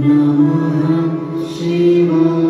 Namah Shivaya.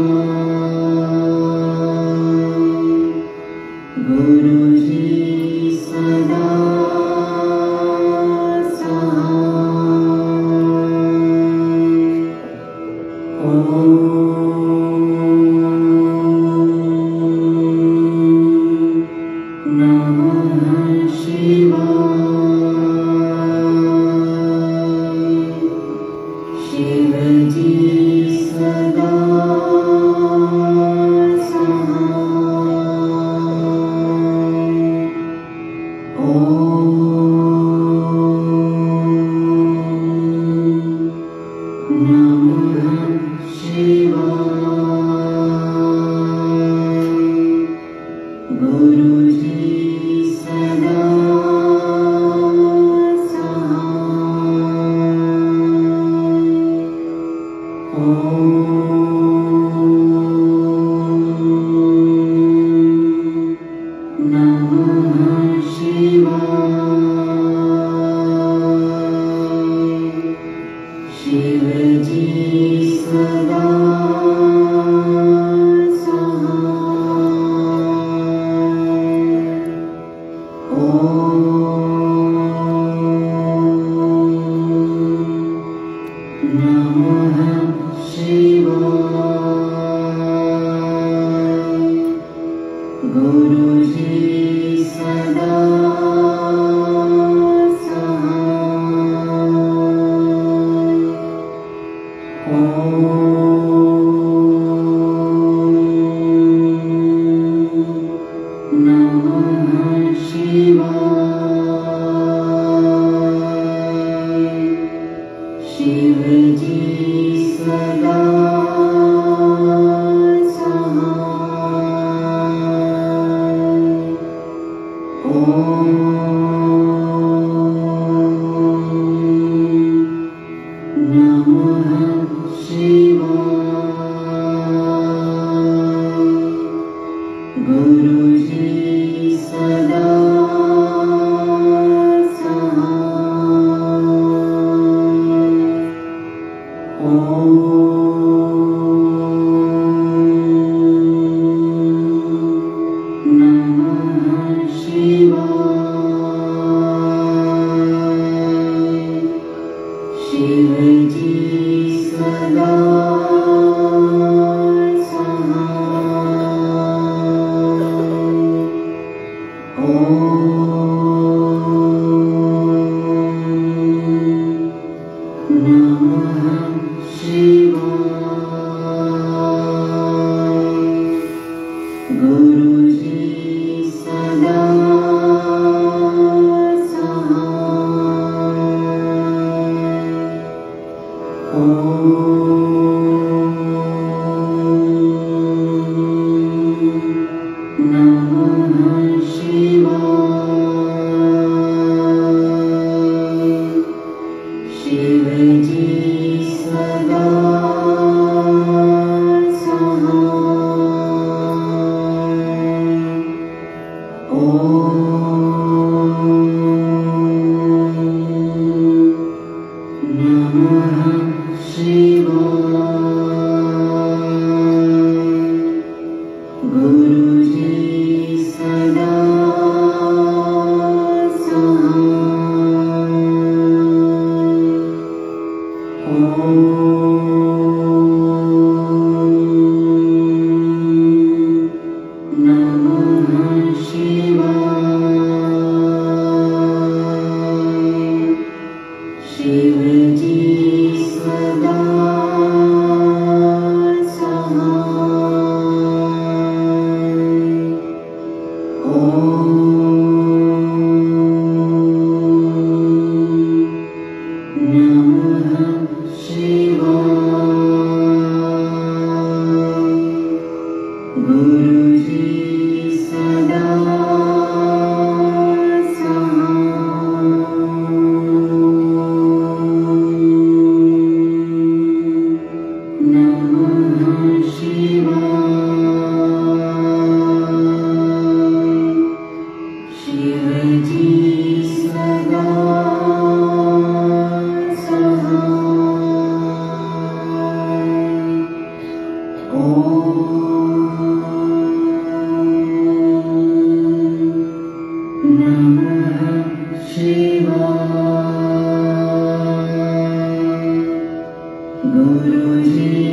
गुरुजी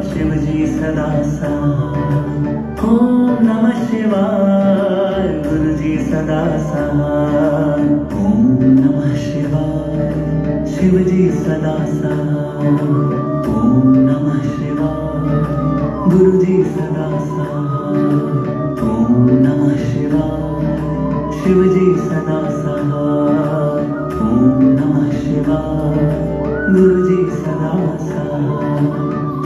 शिव शिवाय गुरु जी सदा सहाय। ओम नमः शिवाय शिव जी सदा सहाय। ओम नमः शिवाय गुरु जी सदा सहाय। ओम नमः शिवाय शिव जी सदा सहाय। ओम नमः शिवाय गुरु जी सदा सहाय।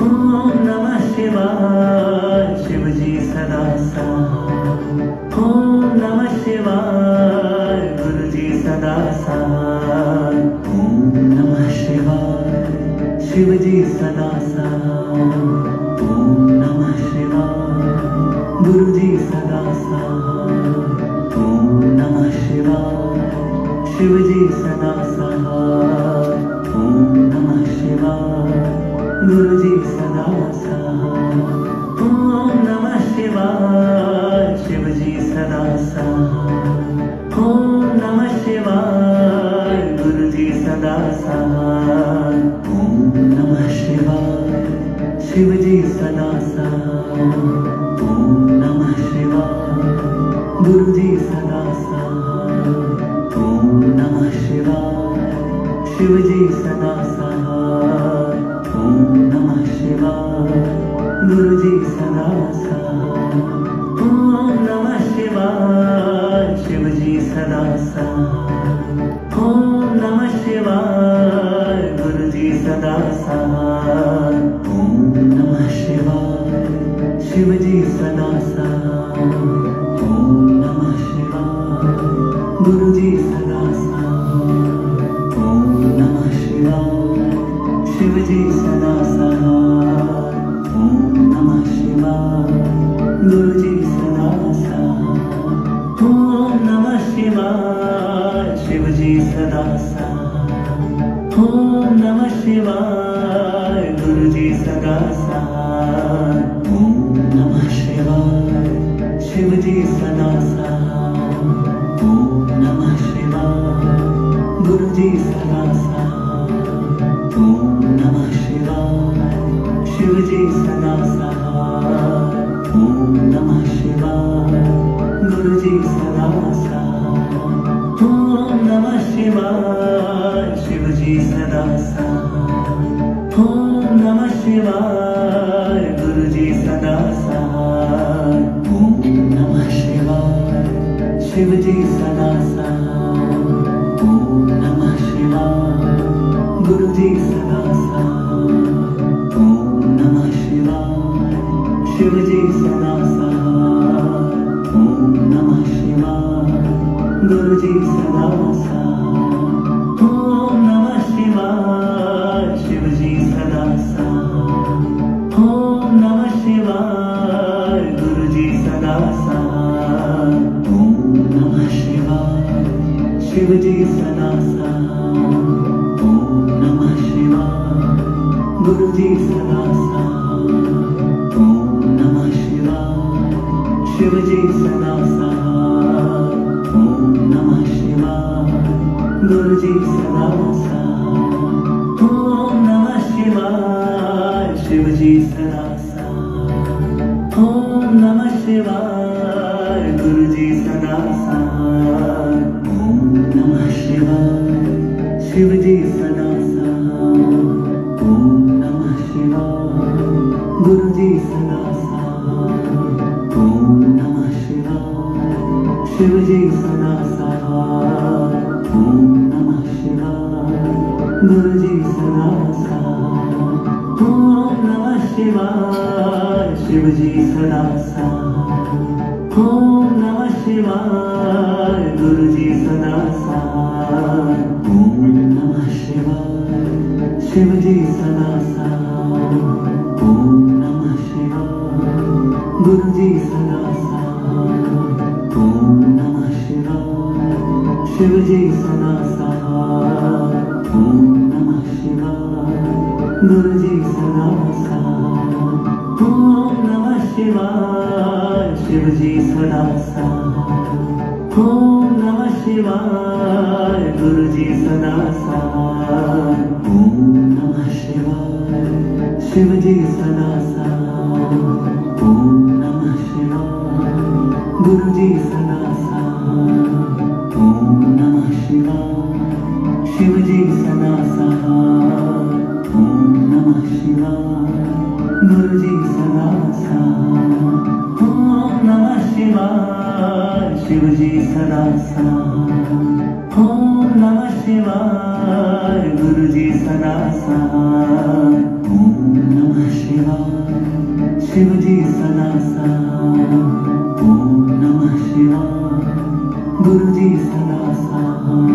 ओम नमः शिवाय शिव जी सदा सहाय। ओम नमः शिवाय गुरु जी सदा सहाय। ओम नमः शिवाय शिव जी सदा सहाय। ओम नमः शिवाय गुरु जी सदा सहाय। ओम नमः शिवाय शिव जी सदा सहाय। ओम नमः शिवाय गुरु जी सदा सहाय। ओम नमः शिवाय शिव जी सदा सहाय। ओम नमः शिवाय गुरु जी सदा सहाय। ओम नमः शिवाय शिव जी सदा सहाय। ओम नमः शिवाय गुरु जी सदा सहाय। ओम नमः शिवाय शिव जी सदा सहाय। ओम नमः शिवाय गुरु जी सदा सहाय। ओम नमः शिवाय शिव जी सदा सहाय। ओम नमः शिवाय गुरु जी सदा सहाय। ओम नमः शिवाय शिव जी सदा सहाय। ओम नमः शिवाय गुरु जी सदा सहाय। ओम नमः शिवाय शिव जी सदा सहाय। ओम नमः शिवाय गुरु जी सदा सहाय। ओम नमः शिवाय शिव जी सदा सहाय। ओम नमः शिवाय गुरु जी सदा सहाय। ओम नमः शिवाय शिव जी सदा सहाय। ओम नमः शिवाय गुरु जी सदा सहाय। ओम नमः शिवाय शिव जी सदा सहाय। ओम नमः शिवाय गुरु जी सदा सहाय। ओम नमः शिवाय शिव जी सदा सहाय। ओम नमः शिवाय गुरु जी सदा सहाय। ओम नमः शिवाय शिव जी सदा सहाय। ओम नमः शिवाय गुरु जी सदा सहाय। ओम नमः शिवाय शिव जी सदा सहाय। ओम नमः शिवाय गुरु जी सदा सहाय। ओम नमः शिवाय शिव जी सदा सहाय। ओम नमः शिवाय गुरु जी सदा सहाय। ओम नमः शिवाय शिव जी सदा सहाय। ओम नमः शिवाय गुरु जी सदा सहाय। ओम नमः शिवाय शिव जी सदा सहाय। ओम नमः शिवाय गुरु जी सदा सहाय। ओम नमः शिवाय शिव जी सदा सहाय। ओम नमः शिवाय गुरु जी सदा सहाय। ओम नमः शिवाय शिव जी सदा सहाय। ओम नमः शिवाय गुरु जी सदा सहाय। ओम नमः शिवाय शिव जी सदा सहाय। ओम नमः शिवाय गुरु जी सदा सहाय। ओम नमः शिवाय शिव जी सदा सहाय। ओम नमः शिवाय गुरु जी सदा सहाय। ओम नमः शिवाय शिव जी सदा सहाय। ओम नमः शिवाय गुरु जी सदा सहाय। ओम नमः शिवाय शिव जी सदा सहाय। ओम नमः शिवाय गुरु जी सदा सहाय। ओम नमः शिवाय शिव जी सदा सहाय। ओम नमः शिवाय गुरु जी सदा सहाय। ओम नमः शिवाय शिव जी सदा सहाय। ओम नमः शिवाय गुरु जी सदा सहाय। ओम नमः शिवाय। शिव जी सदा सहाय। ओम नमः शिवाय। गुरु जी सदा सहाय। ओम नमः शिवाय। शिव जी सदा सहाय। ओम नमः शिवाय। गुरु जी सदा सहाय। ओम नमः शिवाय। शिव जी सदा सहाय। ओम नमः शिवाय। गुरु जी सदा सहाय।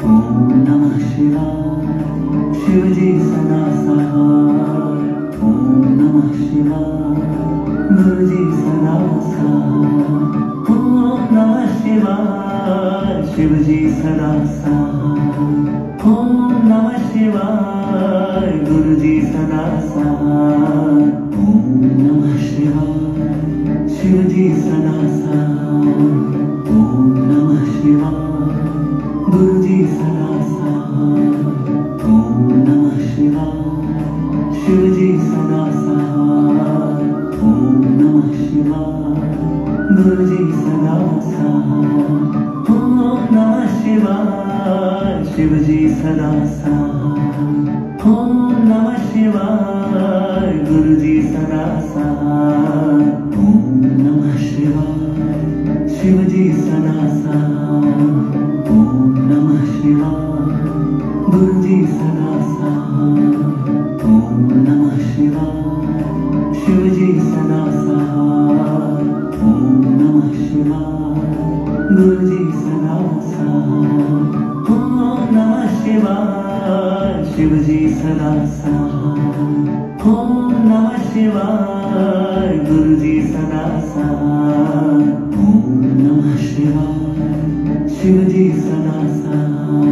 ओम नमः शिवाय। शिव जी सदा सहाय। ओम नमः शिवाय। गुरु जी सदा सहाय। ओम नमः शिवाय। शिव जी सदा सहाय। ओम नमः शिवाय। गुरु जी सदा सहाय। ओम नमः शिवाय। शिव जी सदा सहाय। ओम नमः शिवाय। गुरु जी सदा सहाय। ओम नमः शिवाय। शिव जी सदा सहाय। ओम नमः शिवाय। गुरु जी सदा सहाय। ओम नमः शिवाय। शिव जी सदा सहाय। ओम नमः शिवाय। गुरु जी सदा सहाय। ओम नमः शिवाय। शिव जी सदा सहाय। ओम नमः शिवाय। गुरु जी सदा सहाय। ओम नमः शिवाय। शिव जी सदा सहाय। ओम नमः शिवाय। गुरु जी सदा सहाय। ओम नमः शिवाय। शिव जी सदा सहाय। ओम नमः शिवाय। गुरु जी सदा सहाय। ओम नमः शिवाय। शिव जी सदा सहाय।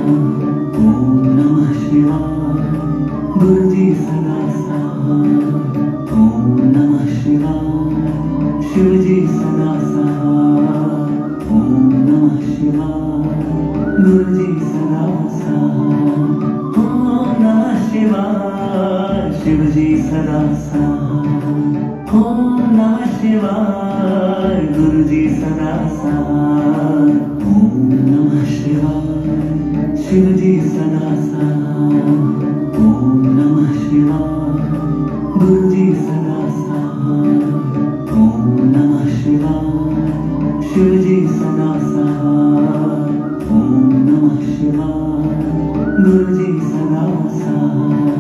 ओम नमः शिवाय। गुरु जी सदा सहाय। ओम नमः शिवाय। शिव जी सदा सहाय। ओम नमः शिवाय। गुरु जी सदा सहाय। ओम नमः शिवाय। शिव जी सदा सहाय। ओम नमः शिवाय। गुरु जी सदा सहाय। ओम नमः शिवाय। शिव जी सदा सहाय। ओम नमः शिवाय। गुरु जी सदा सहाय। ओम नमः शिवाय। शिव जी सदा सहाय। ओम नमः शिवाय। गुरु जी सदा सहाय।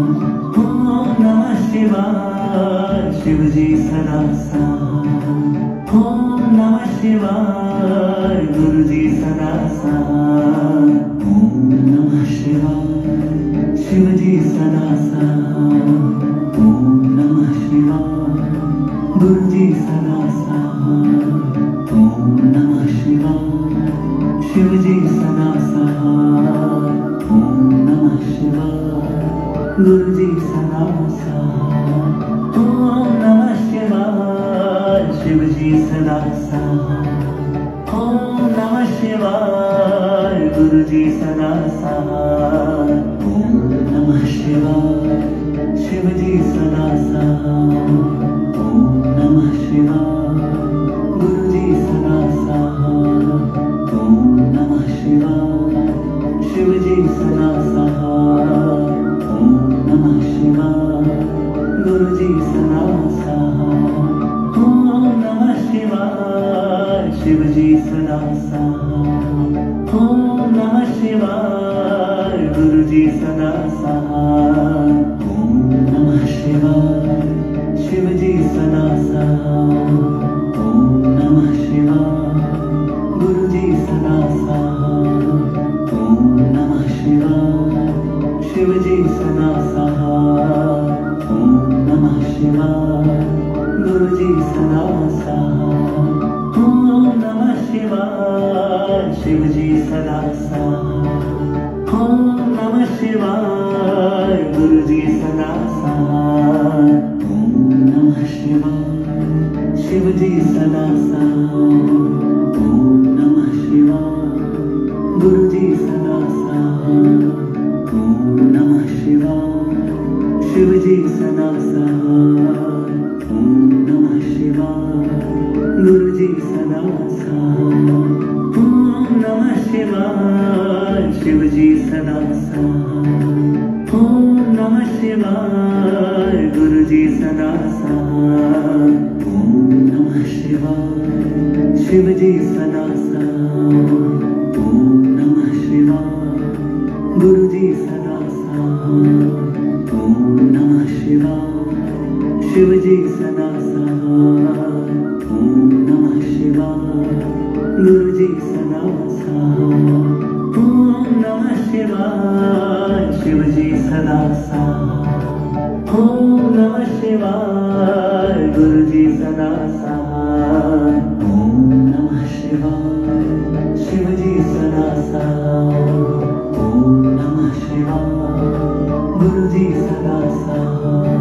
ओम नमः शिवाय। शिव जी सदा सहाय। ओम नमः शिवाय। गुरु जी सदा सहाय। ओम नमः शिवाय। शिव जी सदा सहाय। ओम नमः शिवाय। गुरु जी सदा सहाय। ओम नमः शिवाय। शिव जी सदा सहाय। ओम नमः शिवाय। गुरु जी सदा सहाय। ओम नमः शिवाय। शिव जी सदा सहाय। ओम नमः शिवाय। गुरु जी सदा सहाय। ओम नमः शिवाय। शिव जी सदा सहाय। ओम नमः शिवाय। गुरु जी सदा सहाय। ओम नमः शिवाय। शिव जी सदा सहाय। ओम नमः शिवाय। गुरु जी सदा सहाय। ओम नमः शिवाय। शिव जी सदा सहाय। ओम नमः शिवाय। गुरु जी सदा सहाय। ओम नमः शिवाय। शिव जी सदा सहाय। ओम नमः शिवाय। गुरु जी सदा सहाय। ओम नमः शिवाय। शिव जी सदा सहाय। ओम नमः शिवाय। गुरु जी सदा सहाय। ओम नमः शिवाय। शिव जी सदा सहाय। ओम नमः शिवाय। गुरु जी सदा सहाय। ओम नमः शिवाय। शिव जी सदा सहाय। ओम नमः शिवाय। गुरु जी सदा सहाय। ओम नमः शिवाय। शिव जी सदा सहाय। ओम नमः शिवाय। गुरु जी सदा साथ। ओम नमः शिवाय शिव जी सदा साथ। ओम नमः शिवाय गुरु जी सदा साथ। ओम नमः शिवाय शिव जी सदा साथ। ओम नमः शिवाय गुरु जी सदा साथ। ओम नमः शिवाय शिव जी सदा साथ। ओम नमः शिवाय गुरु जी सदा साथ। ओम नमः शिवाय शिव जी सदा साथ। ओम नमः शिवाय गुरु जी सदा साथ। ओम नमः शिवाय शिव जी सदा साथ। ओम नमः शिवाय गुरु जी सदा साथ।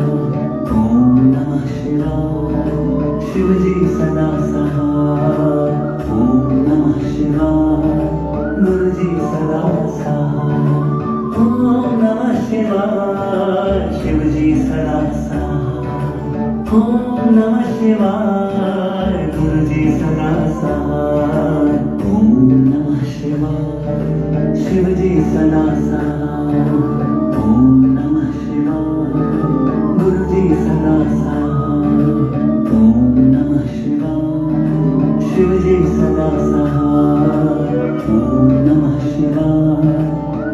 ओम नमः शिवाय शिव जी सदा साथ। ओम नमः शिवाय गुरु जी सदा साथ। ओम नमः शिवाय शिव जी सदा साथ। ओम नमः शिवाय गुरु जी सदा साथ। ओम नमः शिवाय शिव जी सदा साथ। ओम नमः शिवाय गुरु जी सदा साथ। ओम नमः शिवाय शिव जी सदा साथ। ओम नमः शिवाय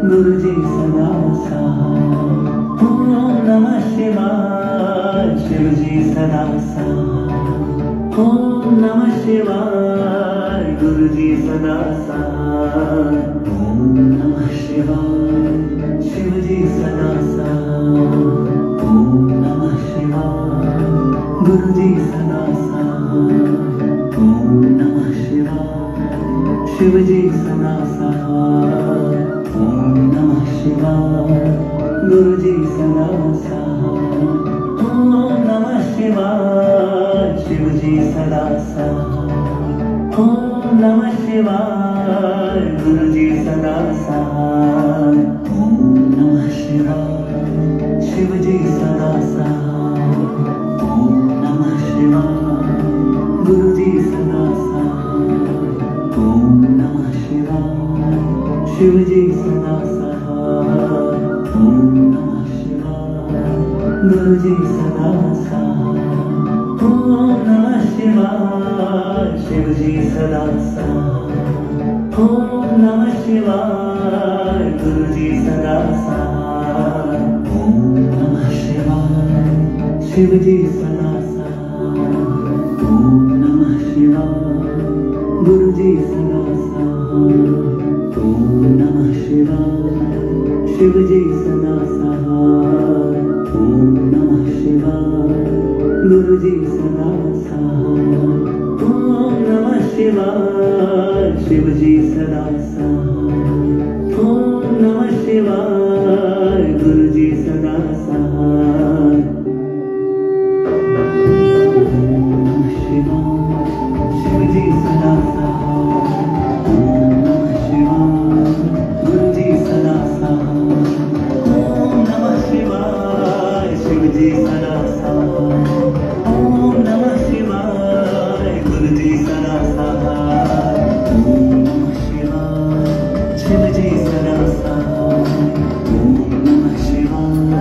गुरु जी सदा साथ। ओम नमः शिवाय शिव जी सदा साथ। ओम नमः शिवाय गुरु जी सदा साथ। ओम नमः शिवाय शिव जी सदा साथ। ओम नमः शिवाय गुरु जी सदा साथ। ओम नमः शिवाय शिव जी सदा साथ। ओम नमः शिवाय गुरु जी सदा साथ। ओम नमः शिवाय शिव जी सदा साथ। ओम नमः शिवाय गुरु जी सदा साथ। ओम नमः शिवाय शिव जी सदा साथ। ओम नमः शिवाय गुरु जी सदा साथ। ओम नमः शिवाय शिव जी सदा साथ। ओम नमः शिवाय गुरु जी सदा साथ। ओम नमः शिवाय शिव जी सदा साथ। ओम नमः शिवाय गुरु जी सदा साथ। ओम नमः शिवाय शिव जी सदा साथ। ओम नमः शिवाय गुरु जी सदा साथ। ओम नमः शिवाय शिव जी सदा साथ। ओम नमः शिवाय गुरु जी सदा साथ। ओम नमः शिवाय शिव जी सदा साथ। ओम नमः शिवाय गुरु जी सदा साथ। ओम नमः शिवाय शिव जी सदा साथ। ओम नमः शिवाय गुरु जी सदा साथ। ओम नमः शिवाय शिव जी सदा साथ। ओम नमः शिवाय गुरु जी सदा साथ। ओम नमः शिवाय शिव जी सदा साथ। ओम नमः शिवाय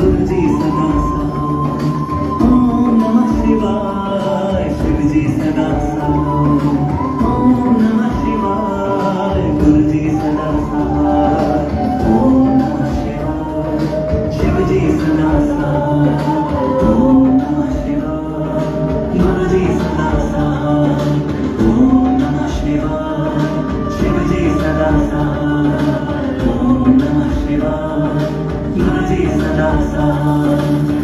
गुरु जी सदा साथ। ओम नमः शिवाय शिव जी सदा साथ। ओम नमः शिवाय गुरु जी सदा साथ। ओम नमः शिवाय शिव जी सदा साथ। ओम नमः शिवाय गुरु जी सदा साथ। ओम नमः शिवाय शिव जी सदा साथ। ओम नमः शिवाय गुरु जी सदा साथ।